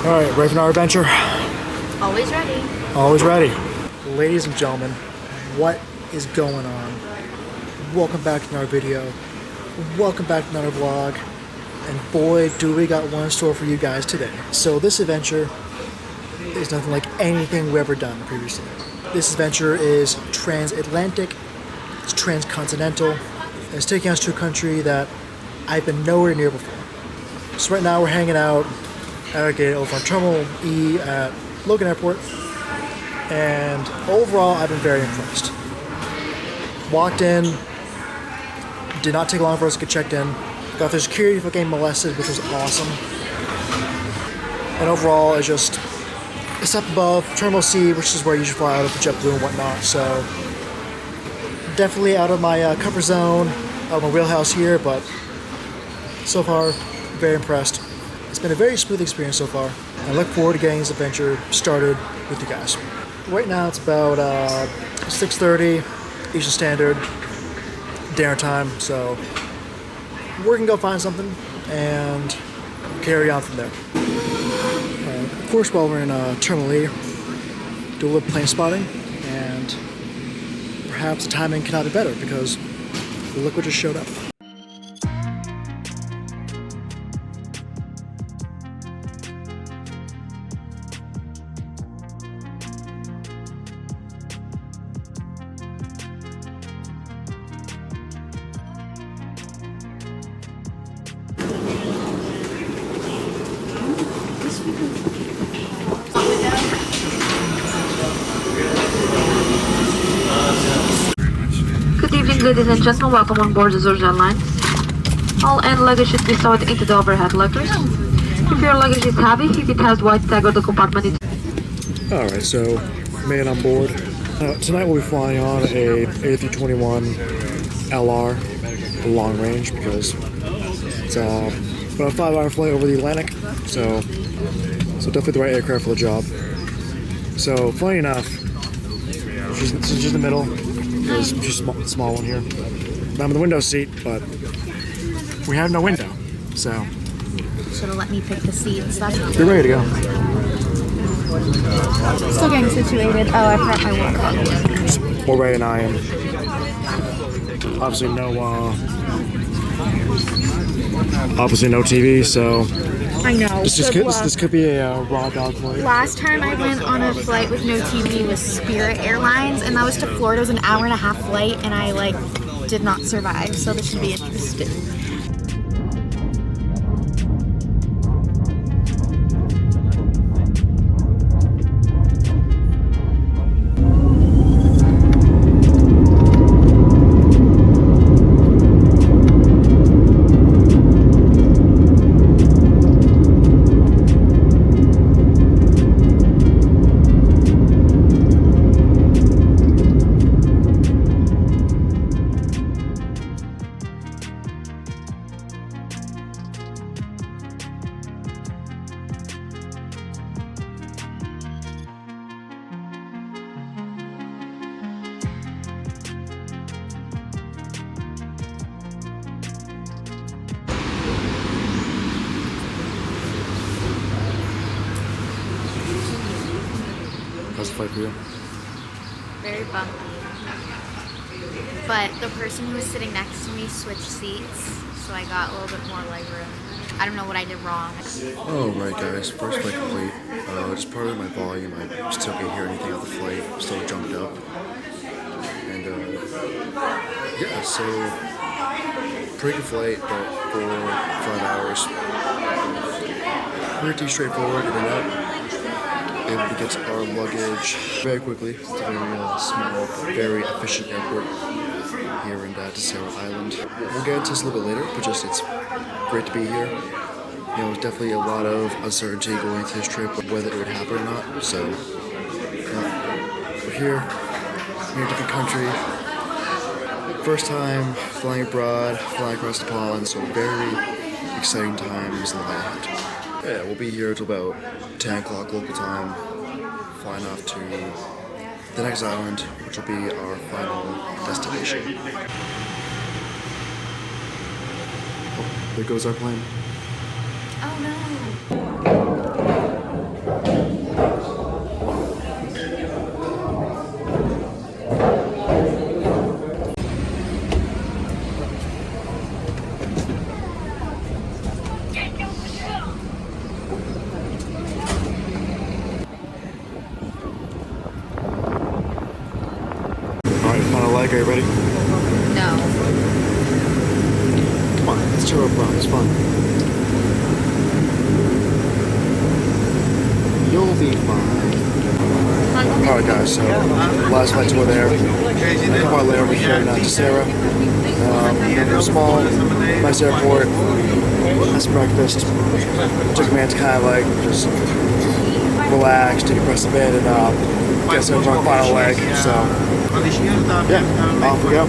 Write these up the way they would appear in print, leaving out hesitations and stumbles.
Alright, ready for our adventure? Always ready. Always ready. Ladies and gentlemen, what is going on? Welcome back to another video. Welcome back to another vlog. And boy, do we got one in store for you guys today. So this adventure is nothing like anything we've ever done previously. This adventure is transatlantic, it's transcontinental, and it's taking us to a country that I've been nowhere near before. So right now we're hanging out at our gate over on Terminal E at Logan Airport, and overall I've been very impressed. Walked in, did not take long for us to get checked in, got through security for getting molested, which was awesome. And overall it's just a step above Terminal C, which is where you usually fly out of the JetBlue and whatnot, so definitely out of my comfort zone, out of my wheelhouse here, but so far very impressed. It's been a very smooth experience so far. I look forward to getting this adventure started with you guys. Right now it's about 6:30 Eastern Standard dinner time, so we're gonna go find something and carry on from there. Of course, while we're in Terminal E, do a little plane spotting, and perhaps the timing cannot be better because look what just showed up. Good evening, ladies and gentlemen. Welcome on board Azores Airlines. All end luggage should be stowed into the overhead lockers. If your luggage is heavy, if it has white tag or the compartment is... Alright, so made it on board. Tonight we'll be flying on a A321 LR, long range, because it's about a 5-hour flight over the Atlantic, so definitely the right aircraft for the job. So funny enough, she's in the middle. She's a small one here. I'm in the window seat, but we have no window, so Should have let me pick the seat and stuff. you're ready to go. Still getting situated. Oh, I forgot my walk. More ready than I am. Obviously no TV, so I know. this could be a raw dog flight. Last time I went on a flight with no TV was Spirit Airlines, and that was to Florida. It was an hour-and-a-half flight, and I did not survive. So this should be interesting. How's the flight for you? Very bumpy. But the person who was sitting next to me switched seats, so I got a little bit more legroom. I don't know what I did wrong. Alright guys, first flight complete. Just part of my volume, I still can't hear anything out the flight, I'm still jumped up. And yeah, so pretty good flight, about 4-5 hours. Pretty straightforward, in and out. Able to get to our luggage very quickly. It's a very small, very efficient airport here in Azores Island. We'll get into this a little bit later, but just it's great to be here. You know, there's definitely a lot of uncertainty going into this trip, whether it would happen or not. So we're here in a different country. First time flying abroad, flying across the pond, so very exciting times in the ahead. Yeah, we'll be here till about 10 o'clock local time, flying off to the next island, which will be our final destination. Oh, there goes our plane. Oh no. Alright, are you ready? No. Come on, it's turbo pro, it's fun. You'll be fine. Alright guys, so last flight tour there. A couple hours later we're here in Azores. Small, nice airport. Nice breakfast. Took a man to kind of like just relax, decompress a bit, and get set for our final leg. So yeah, off we go.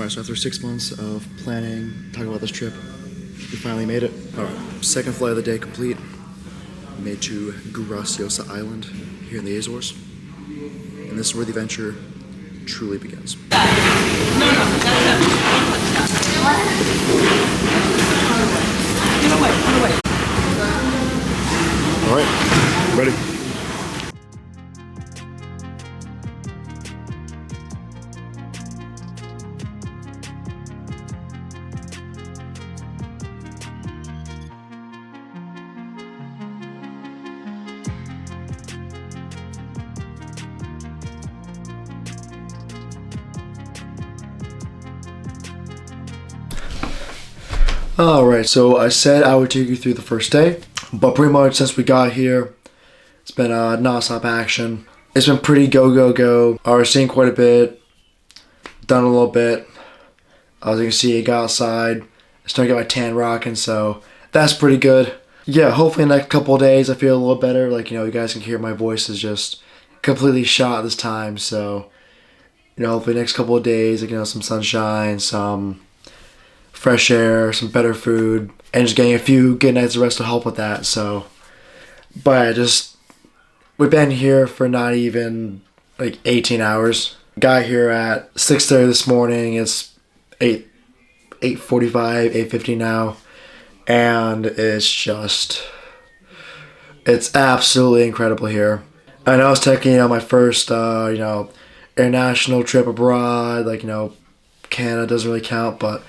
So after 6 months of planning, talking about this trip, we finally made it. Alright, second flight of the day complete. Made to Graciosa Island here in the Azores. And this is where the adventure truly begins. Alright, ready. Alright, so I said I would take you through the first day, but pretty much since we got here, it's been non-stop action. It's been pretty go. I was seeing quite a bit, done a little bit. As you can see, I got outside, I started to get my tan rocking, so that's pretty good. Yeah, hopefully in the next couple of days I feel a little better. Like, you know, you guys can hear my voice is just completely shot this time, so, you know, hopefully the next couple of days, like, you know, some sunshine, some fresh air, some better food, and just getting a few good nights of rest to help with that. So, but we've been here for not even like 18 hours. Got here at 6:30 this morning. It's 8:45, 8:50 now, and it's absolutely incredible here. I know I was taking, you know, my first you know, international trip abroad. Like, you know, Canada doesn't really count, but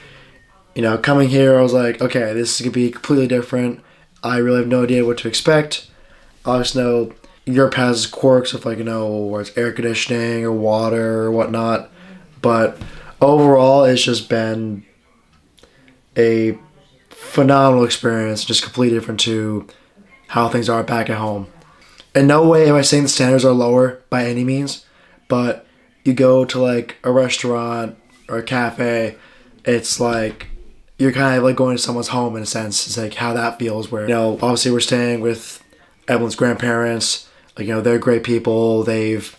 you know, coming here, I was like, okay, this is going to be completely different. I really have no idea what to expect. I just know Europe has quirks of, like, you know, where it's air conditioning or water or whatnot. But overall, it's just been a phenomenal experience, just completely different to how things are back at home. In no way am I saying the standards are lower by any means, but you go to, like, a restaurant or a cafe, it's like you're kind of like going to someone's home in a sense. It's like how that feels, where, you know, obviously we're staying with Evelyn's grandparents. Like, you know, they're great people. They've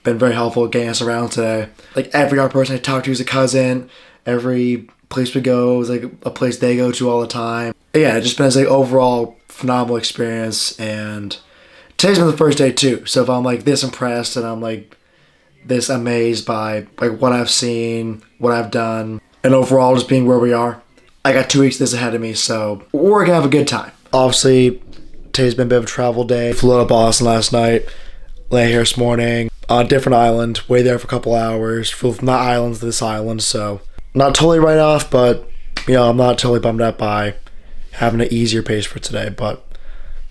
been very helpful getting us around today. Like, every other person I talk to is a cousin. Every place we go is like a place they go to all the time. But yeah, it's just been like overall phenomenal experience. And today's been the first day too. So if I'm like this impressed and I'm like this amazed by like what I've seen, what I've done, and overall just being where we are, I got 2 weeks of this ahead of me, so we're gonna have a good time. Obviously, today's been a bit of a travel day. Flew out of Boston last night, lay here this morning on a different island, way there for a couple hours. Flew from that island to this island, so not totally right off, but you know, I'm not totally bummed out by having an easier pace for today. But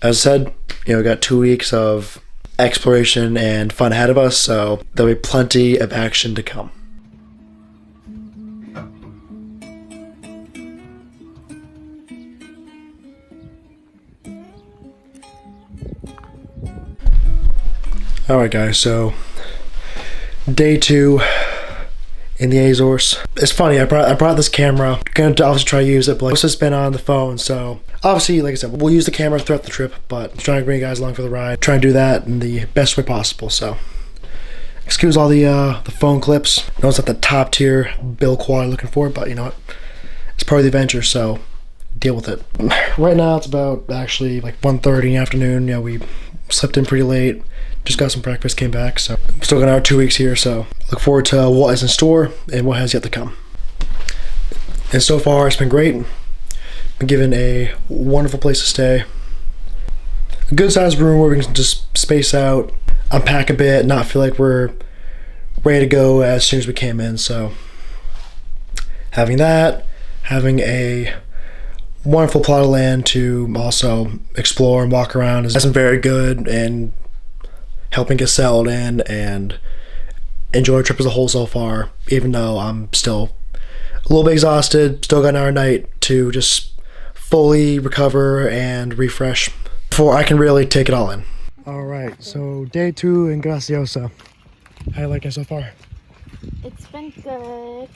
as I said, you know, we got 2 weeks of exploration and fun ahead of us, so there'll be plenty of action to come. Alright guys, so day 2 in the Azores. It's funny, I brought this camera. Gonna obviously try to use it, but like, it's been on the phone, so obviously, like I said, we'll use the camera throughout the trip, but I'm trying to bring you guys along for the ride. Trying to do that in the best way possible, so excuse all the phone clips. I know it's not the top tier build quality looking for, but you know what? It's part of the adventure, so deal with it. Right now it's about actually like 1:30 in the afternoon. You know, we slept in pretty late. Just got some breakfast, came back, so still got our 2 weeks here, so look forward to what is in store and what has yet to come. And so far, it's been great. Been given a wonderful place to stay. A good sized room where we can just space out, unpack a bit, not feel like we're ready to go as soon as we came in, so having that, having a wonderful plot of land to also explore and walk around has been very good, and helping get settled in and enjoy the trip as a whole so far, even though I'm still a little bit exhausted. Still got an hour a night to just fully recover and refresh before I can really take it all in. Alright, so day 2 in Graciosa. How you like it so far? It's been good.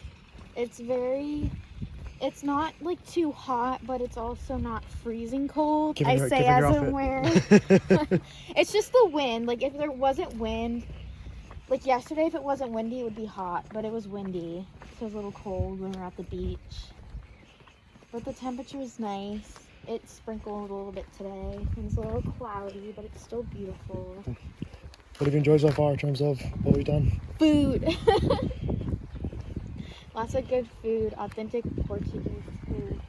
It's not like too hot, but it's also not freezing cold. I say as I'm wearing. It's just the wind. Like if there wasn't wind, like yesterday, if it wasn't windy, it would be hot, but it was windy, so it was a little cold when we were at the beach. But the temperature is nice. It sprinkled a little bit today. It's a little cloudy, but it's still beautiful. What have you enjoyed so far in terms of what we've done? Food. Lots of good food, authentic Portuguese food.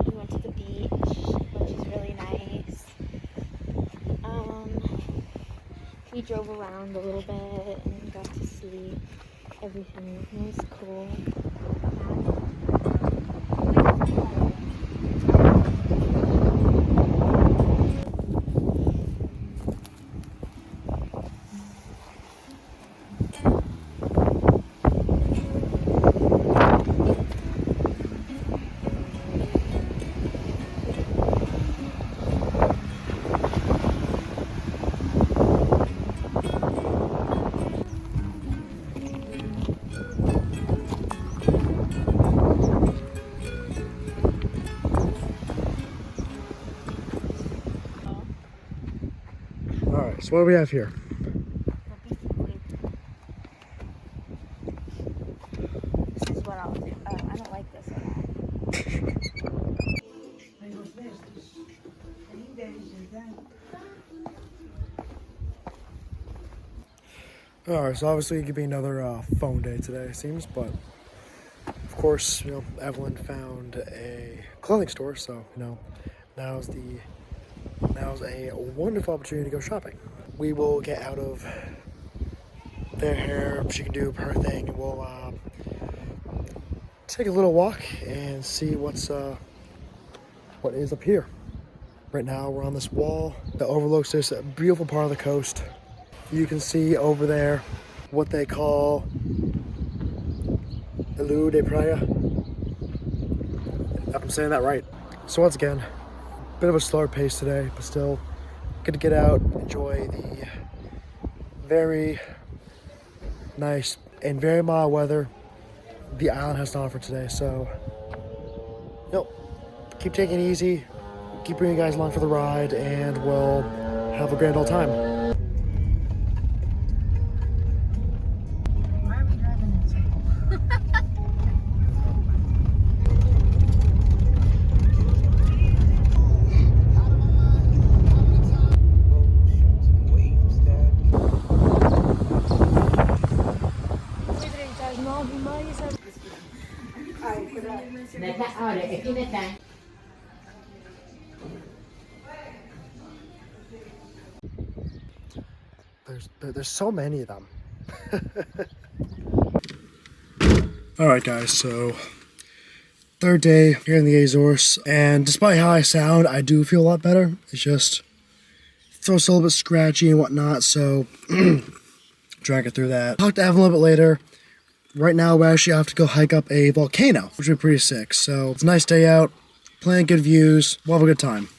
We went to the beach, which is really nice. We drove around a little bit and got to see everything. It was cool. Alright, so what do we have here? This is what I'll do. I don't like this at all. Alright, so obviously it could be another phone day today, it seems, but of course, you know, Evelyn found a clothing store, so, you know, now's a wonderful opportunity to go shopping. We will get out of their hair, she can do her thing, and we'll take a little walk and see what is up here. Right now we're on this wall that overlooks this beautiful part of the coast. You can see over there what they call Ilha de Praia. If I'm saying that right. So once again, bit of a slower pace today, but still good to get out, enjoy the very nice and very mild weather the island has to offer today. So, keep taking it easy, keep bringing you guys along for the ride, and we'll have a grand old time. Why are we driving in circles? There's so many of them. Alright guys, so third day here in the Azores, and despite how I sound, I do feel a lot better. It's just throat's a little bit scratchy and whatnot, so trying to get through that. Talk to Evan a little bit later. Right now we actually have to go hike up a volcano, which would be pretty sick. So it's a nice day out, plenty of good views. We'll have a good time.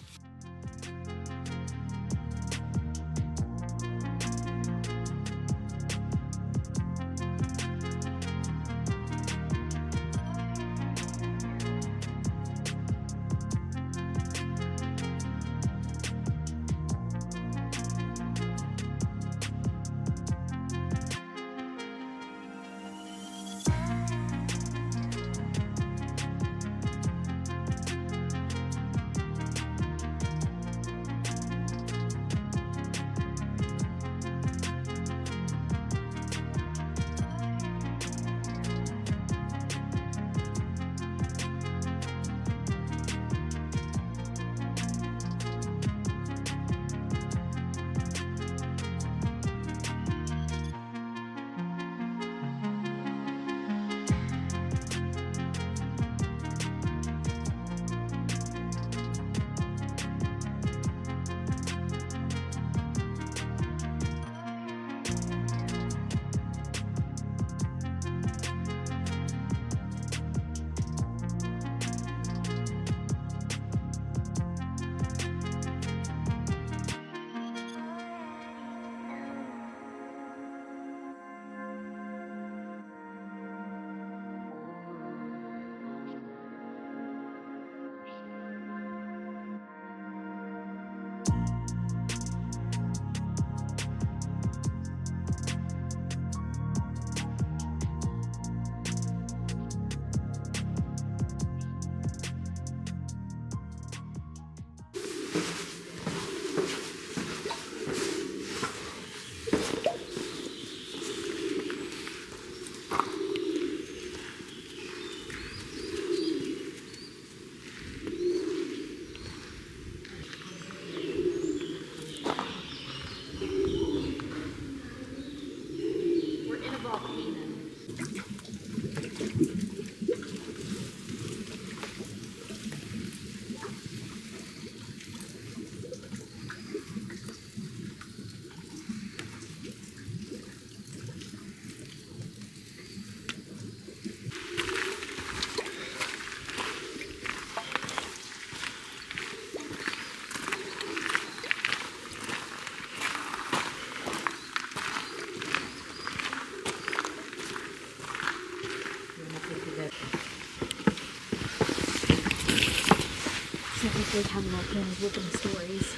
Stories.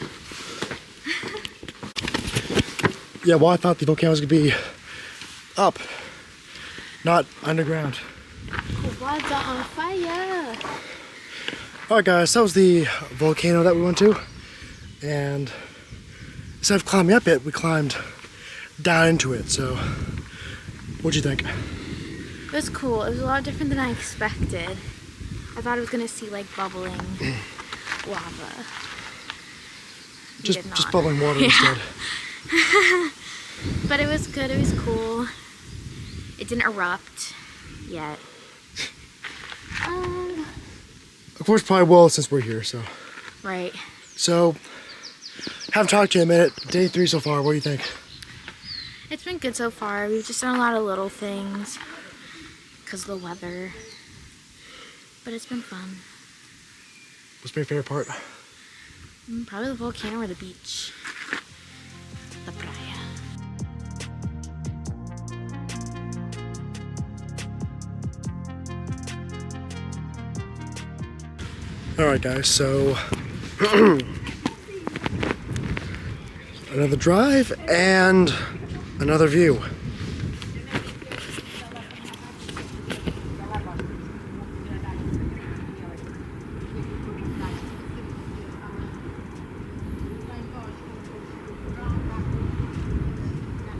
Yeah, well, I thought the volcano was gonna be up, not underground. Water on fire. Alright guys, that was the volcano that we went to. And instead of climbing up it, we climbed down into it. So, what'd you think? It was cool. It was a lot different than I expected. I thought I was gonna see like bubbling lava. Just bubbling water instead. But it was good. It was cool. It didn't erupt yet. Of course, probably will since we're here. So. Right. So, haven't talked to you in a minute. Day 3 so far. What do you think? It's been good so far. We've just done a lot of little things because of the weather. But it's been fun. What's my favorite part? Probably the volcano or the beach. The playa. Alright guys, so another drive and another view.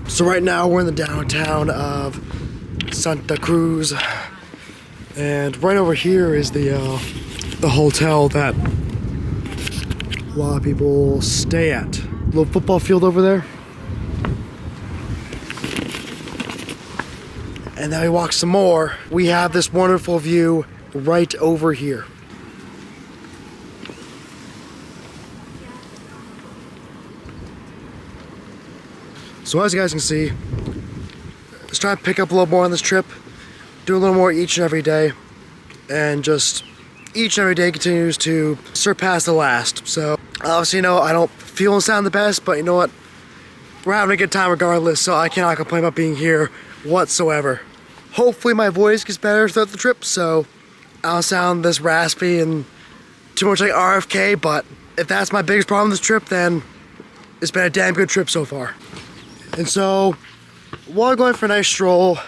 So right now we're in the downtown of Santa Cruz, and right over here is the hotel that a lot of people stay at. Little football field over there. And then we walk some more. We have this wonderful view right over here. So as you guys can see, let's try to pick up a little more on this trip, do a little more each and every day, and just each and every day continues to surpass the last. So obviously, you know, I don't feel and sound the best, but you know what? We're having a good time regardless, so I cannot complain about being here whatsoever. Hopefully my voice gets better throughout the trip, so I don't sound this raspy and too much like RFK, but if that's my biggest problem this trip, then it's been a damn good trip so far. And so, while I'm going for a nice stroll,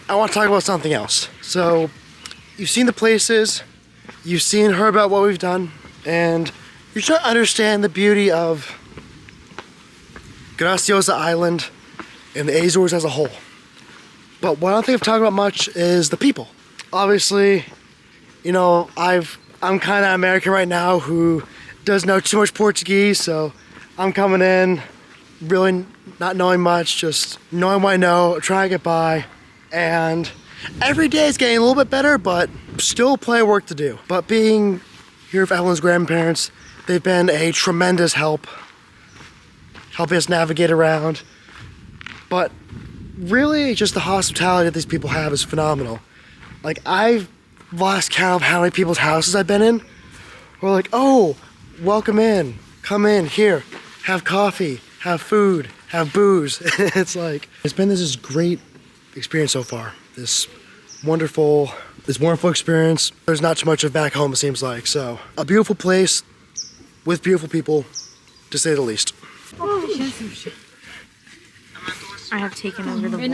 I want to talk about something else. So, you've seen the places, you've seen, heard about what we've done, and you're trying to understand the beauty of Graciosa Island and the Azores as a whole. But what I don't think I've talked about much is the people. Obviously, you know, I'm kind of American right now who doesn't know too much Portuguese, so I'm coming in really not knowing much, just knowing what I know, trying to get by, and every day is getting a little bit better, but still plenty of work to do. But being here with Evelyn's grandparents, they've been a tremendous help, helping us navigate around. But really, just the hospitality that these people have is phenomenal. Like, I've lost count of how many people's houses I've been in. We're like, oh, welcome in, come in, here, have coffee, have food, have booze. It's like, it's been this great experience so far. This wonderful experience. There's not too much of back home, it seems like. So, a beautiful place with beautiful people, to say the least. I have taken over the vlog.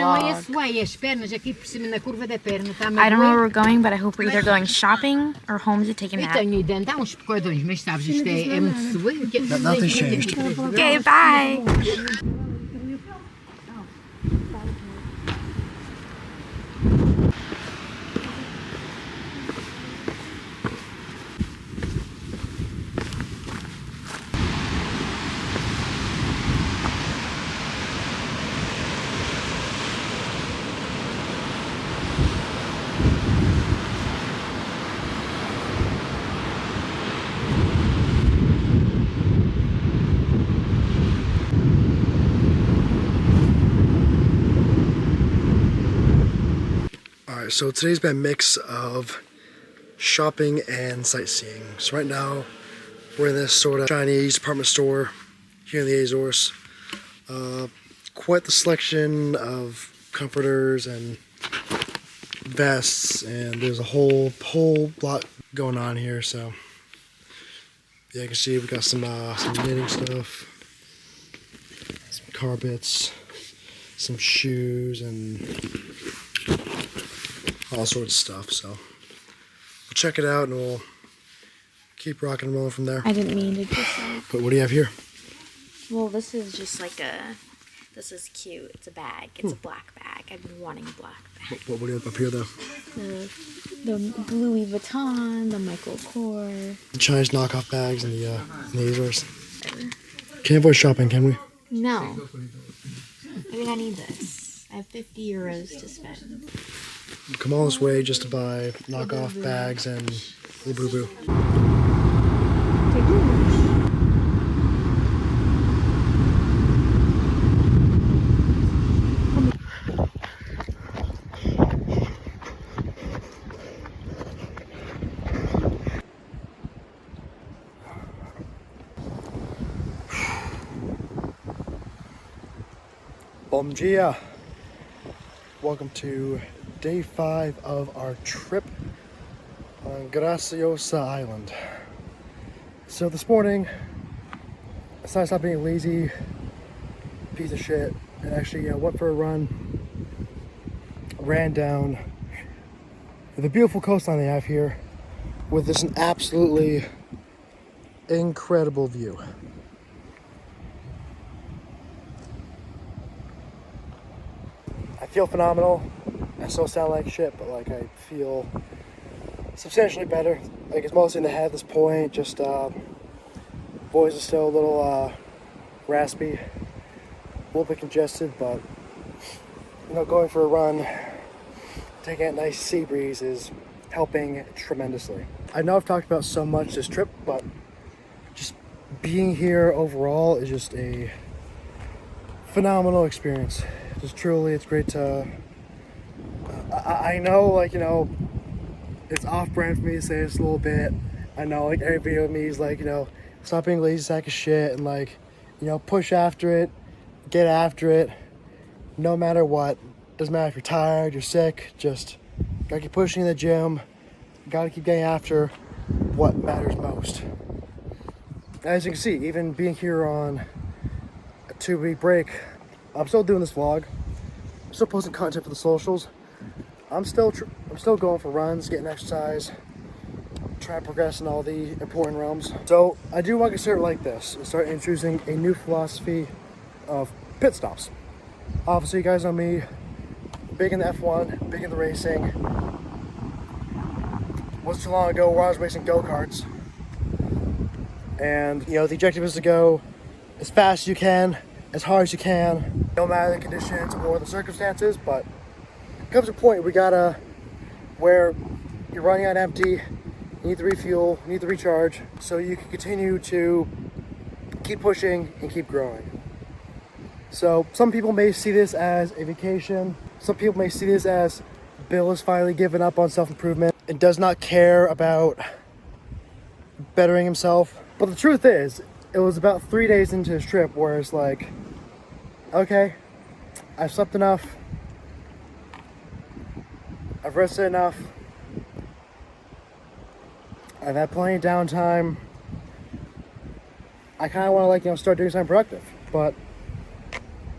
I don't know where we're going, but I hope we're either going shopping or home to take a nap. Nothing's changed. Okay, bye. Alright, so today's been a mix of shopping and sightseeing. So right now, we're in this sort of Chinese department store here in the Azores. Quite the selection of comforters and vests, and there's a whole lot going on here. So yeah, you can see we got some knitting stuff, some carpets, some shoes, and all sorts of stuff. So we'll check it out and we'll keep rocking and rolling from there. I didn't mean to do so. But what do you have here? Well, this is just like this is cute. It's a bag. It's a black bag. I've been wanting a black bag. What do you have up here though? The Louis Vuitton, the Michael Kors. The Chinese knockoff bags in the Azores. Can't avoid shopping, can we? No. I think I need this. I have 50 euros to spend. Come all this way just to buy knockoff bags and little boo-boo. Bom dia. Welcome to day 5 of our trip on Graciosa Island. So this morning, I decided to stop being a lazy piece of shit and actually went for a run, ran down the beautiful coastline they have here with this an absolutely incredible view. I feel phenomenal. I still sound like shit, but like I feel substantially better. Like it's mostly in the head at this point. Just voice is still a little raspy, a little bit congested, but going for a run, taking a nice sea breeze is helping tremendously. I know I've talked about so much this trip, but just being here overall is just a phenomenal experience. Just truly, it's great to. I know, It's off-brand for me to say this a little bit. I know, like, every video of me is like, you know, stop being a lazy sack of shit and, like, you know, push after it, get after it, no matter what. Doesn't matter if you're tired, you're sick, just gotta keep pushing in the gym, gotta keep getting after what matters most. As you can see, even being here on a 2-week break, I'm still doing this vlog. I'm still posting content for the socials. I'm still going for runs, getting exercise, trying to progress in all the important realms. So I do want to consider it like this and start introducing a new philosophy of pit stops. Obviously, you guys know me, big in the F1, big in the racing. Wasn't too long ago where I was racing go-karts. And, you know, the objective is to go as fast as you can, as hard as you can, no matter the conditions or the circumstances, but it comes to a point where you're running on empty, you need to refuel, you need to recharge, so you can continue to keep pushing and keep growing. So some people may see this as a vacation. Some people may see this as Bill has finally given up on self-improvement and does not care about bettering himself. But the truth is, it was about 3 days into his trip where it's like, okay, I've slept enough, I've rested enough, I've had plenty of downtime. I kind of want to, like, you know, start doing something productive. But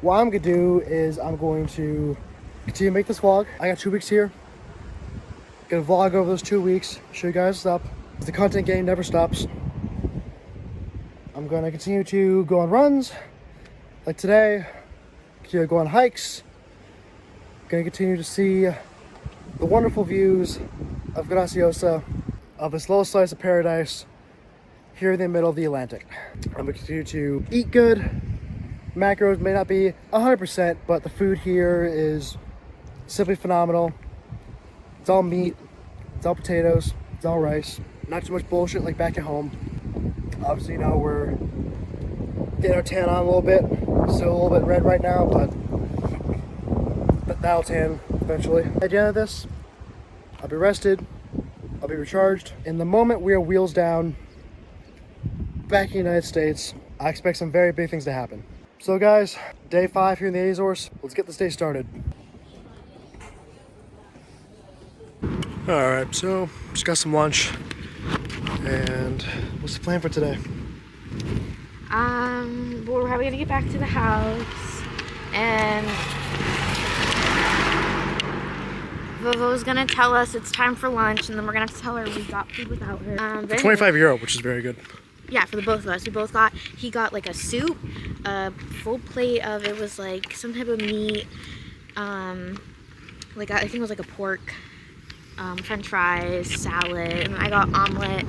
what I'm going to do is I'm going to continue to make this vlog. I got 2 weeks here. Gonna vlog over those 2 weeks, show you guys what's up. The content game never stops. I'm gonna continue to go on runs, like today. Continue to go on hikes. Gonna continue to see the wonderful views of Graciosa, of this little slice of paradise here in the middle of the Atlantic. I'm gonna continue to eat good. Macros may not be 100%, but the food here is simply phenomenal. It's all meat, it's all potatoes, it's all rice. Not too much bullshit like back at home. Obviously, you know, we're getting our tan on a little bit. Still a little bit red right now, but that'll tan eventually. At the end of this, I'll be rested, I'll be recharged. In the moment we are wheels down, back in the United States, I expect some very big things to happen. So guys, day 5 here in the Azores. Let's get this day started. Alright, so just got some lunch. And what's the plan for today? We're probably gonna get back to the house, and Vovo's gonna tell us it's time for lunch, and then we're gonna have to tell her we got food without her. For 25 euro, which is very good. Yeah, for the both of us. He got like a soup, a full plate of, it was like some type of meat, like I think it was like a pork, french fries, salad, and I got omelet,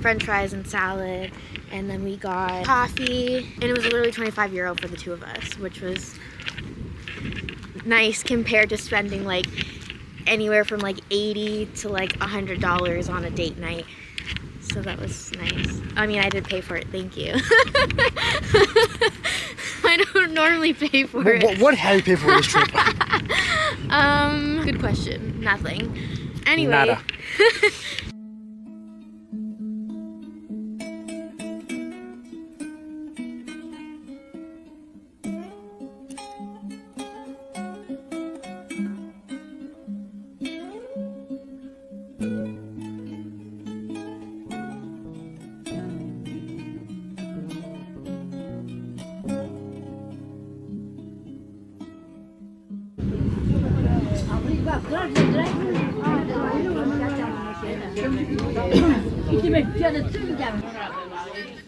french fries and salad, and then we got coffee, and it was literally 25 euro for the two of us, which was nice compared to spending like anywhere from like $80 to like $100 on a date night. So that was nice. I mean, I did pay for it, thank you. I don't normally pay for it. What have you paid for this trip? Good question. Nothing. Anyway. Nada.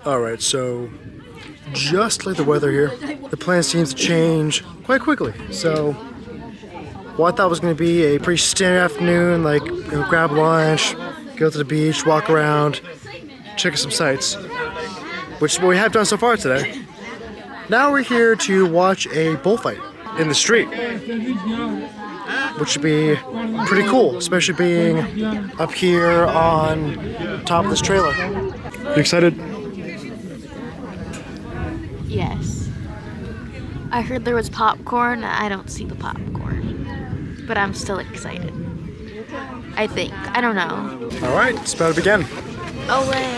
Alright, so just like the weather here, the plan seems to change quite quickly. So what I thought was going to be a pretty standard afternoon, like, you know, grab lunch, go to the beach, walk around, check some sights, which is what we have done so far today. Now we're here to watch a bullfight in the street, which should be pretty cool, especially being up here on top of this trailer. You excited? Yes. I heard there was popcorn. I don't see the popcorn, but I'm still excited. I think. I don't know. All right, it's about to begin. Away.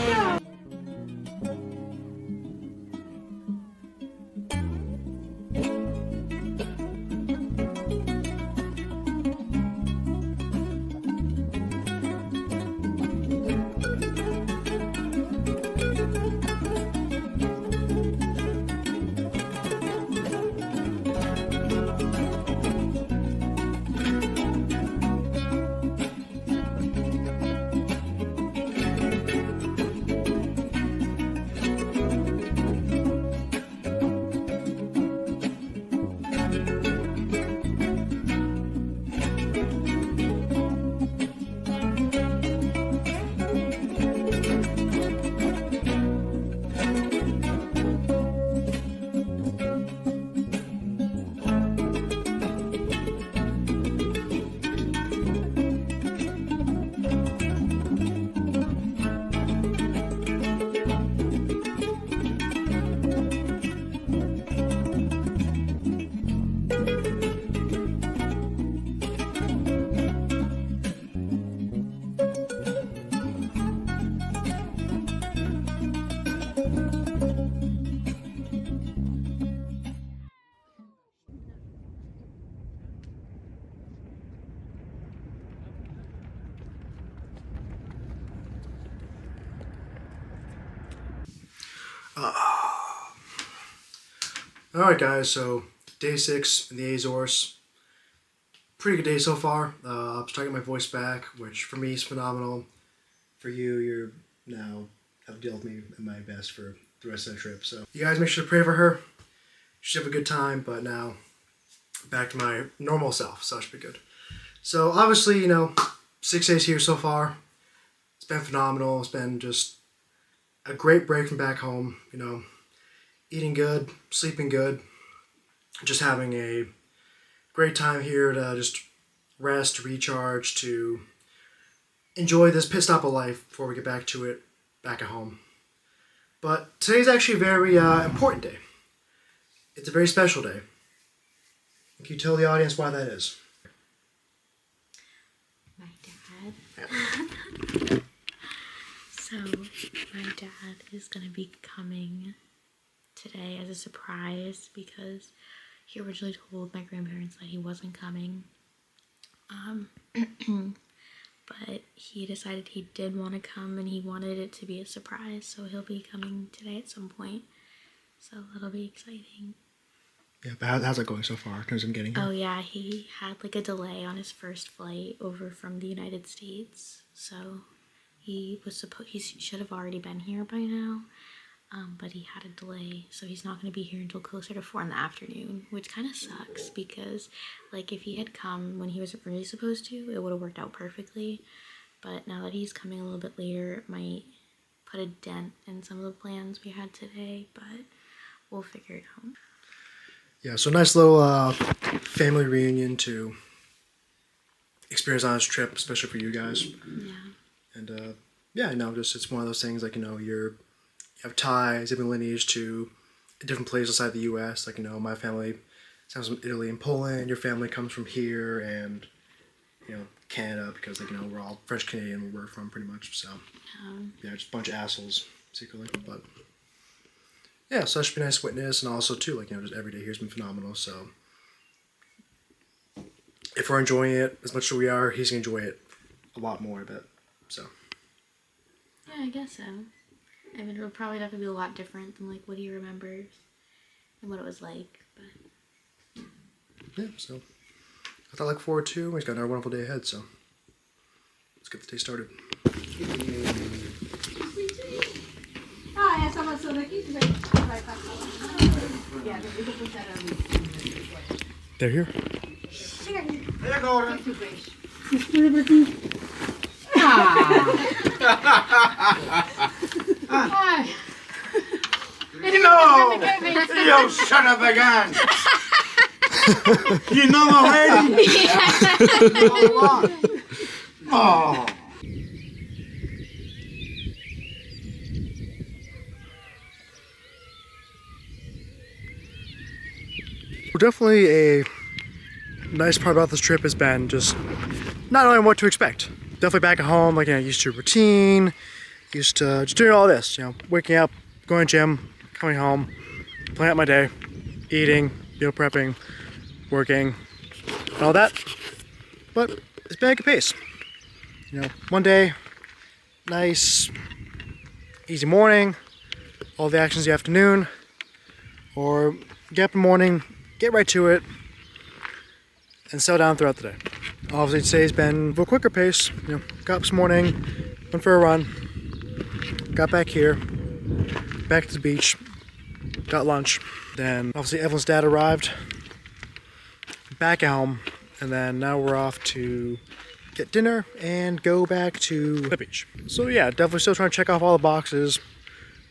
Alright guys, so day 6 in the Azores. Pretty good day so far. I'm starting to get my voice back, which for me is phenomenal. For you, you're now have to deal with me at my best for the rest of the trip. So you guys make sure to pray for her. She should have a good time, but now back to my normal self, so that should be good. So obviously, 6 days here so far. It's been phenomenal. It's been just a great break from back home, eating good, sleeping good, just having a great time here to just rest, recharge, to enjoy this pit stop of life before we get back to it back at home. But today's actually a very important day. It's a very special day. Can you tell the audience why that is? My dad. So, my dad is going to be coming today as a surprise because he originally told my grandparents that he wasn't coming. But he decided he did want to come and he wanted it to be a surprise, so he'll be coming today at some point. So that'll be exciting. Yeah, but how's that going so far in terms of getting here? Oh yeah, he had like a delay on his first flight over from the United States, so he should have already been here by now, but he had a delay, so he's not going to be here until closer to 4 in the afternoon, which kind of sucks because like if he had come when he was really supposed to, it would have worked out perfectly. But now that he's coming a little bit later, it might put a dent in some of the plans we had today, but we'll figure it out. Yeah, so a nice little family reunion to experience on this trip, especially for you guys. Yeah. And just it's one of those things like, you have ties, you have a lineage to a different place outside the U.S. Like, my family comes from Italy and Poland, your family comes from here, and, Canada, because, we're all French Canadian where we're from pretty much, so. Yeah, just a bunch of assholes, secretly, but. Yeah, so that should be a nice witness, and also, too, just every day here has been phenomenal, so. If we're enjoying it as much as we are, he's going to enjoy it a lot more, I bet, so. Yeah, I guess so. I mean, it'll probably have to be a lot different than, what he remembers and what it was like, but... Yeah, so I thought I look forward to. He's got another wonderful day ahead, so let's get the day started. They're here. No! You son of a gun! You know already? Oh. We're definitely a nice part about this trip has been just not knowing what to expect. Definitely back at home, like, you know, used to routine, used to just doing all this, you know, waking up, going to gym, coming home, planning out my day, eating, meal prepping, working, and all that. But it's been a good pace. You know, one day, nice, easy morning, all the actions in the afternoon, or get up in the morning, get right to it, and settle down throughout the day. Obviously today's been a quicker pace. You know, got up this morning, went for a run, got back here, back to the beach, got lunch. Then obviously Evelyn's dad arrived, back at home, and then now we're off to get dinner and go back to the beach. So yeah, definitely still trying to check off all the boxes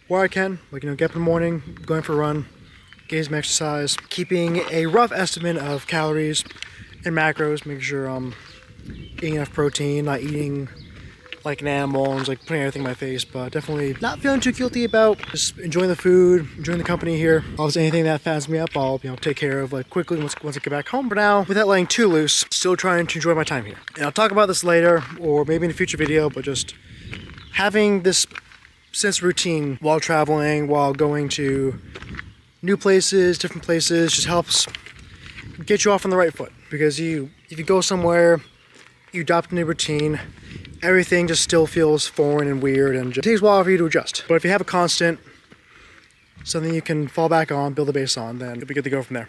where I can. Like, you know, get up in the morning, going for a run, getting some exercise, keeping a rough estimate of calories and macros, making sure I'm eating enough protein, not eating like an animal and just like putting everything in my face, but definitely not feeling too guilty about just enjoying the food, enjoying the company here. Obviously anything that fattens me up, I'll, you know, take care of like quickly once I get back home. But now, without letting too loose, still trying to enjoy my time here. And I'll talk about this later, or maybe in a future video, but just having this sense of routine while traveling, while going to new places, different places, just helps get you off on the right foot. Because if you go somewhere, you adopt a new routine, everything just still feels foreign and weird, and it takes a while for you to adjust. But if you have a constant, something you can fall back on, build a base on, then you'll be good to go from there.